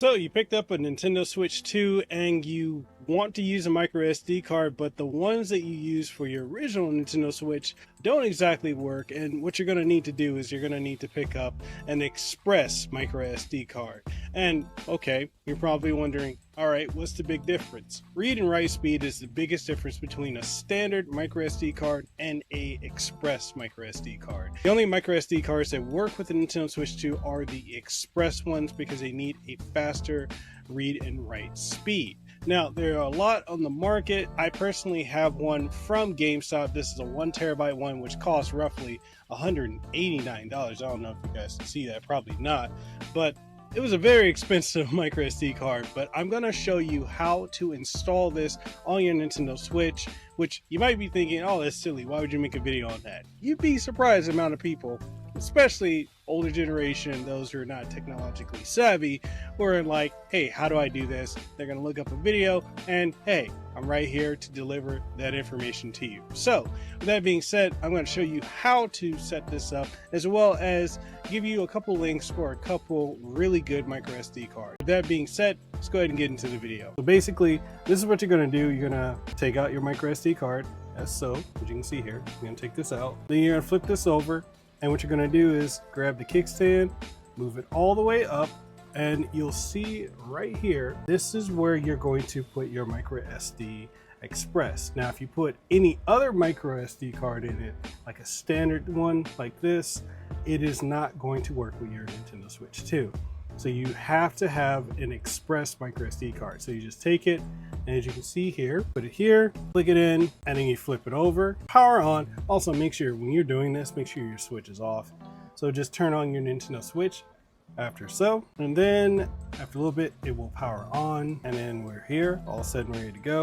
So you picked up a Nintendo Switch 2 and you want to use a micro SD card, but the ones that you use for your original Nintendo Switch don't exactly work. And what you're going to need to do is you're going to need to pick up an express micro SD card. And okay, you're probably wondering, all right, what's the big difference? Read and write speed is the biggest difference between a standard micro SD card and a express micro SD card. The only micro SD cards that work with the Nintendo Switch 2 are the express ones because they need a faster read and write speed. Now, there are a lot on the market. I personally have one from GameStop. This is a 1 terabyte one, which costs roughly $189. I don't know if you guys can see that, probably not, but it was a very expensive micro SD card. But I'm going to show you how to install this on your Nintendo Switch, which you might be thinking, oh, that's silly. Why would you make a video on that? You'd be surprised the amount of people, especially older generation, those who are not technologically savvy, who are like, hey, how do I do this? They're going to look up a video and hey, I'm right here to deliver that information to you. So with that being said, I'm going to show you how to set this up, as well as give you a couple links for a couple really good micro SD cards. With that being said, let's go ahead and get into the video. So basically, this is what you're going to do. You're going to take out your micro SD card, as so, as you can see here. You're going to take this out. Then you're going to flip this over. And what you're going to do is grab the kickstand, move it all the way up, and you'll see right here, this is where you're going to put your micro SD express. Now, if you put any other micro SD card in it, like a standard one like this, it is not going to work with your Nintendo Switch 2. So you have to have an express micro SD card. So you just take it, and as you can see here, put it here, click it in, and then you flip it over, power on. Also, make sure when you're doing this, make sure your switch is off. So just turn on your Nintendo Switch after so, and then after a little bit, it will power on, and then we're here, all set and ready to go.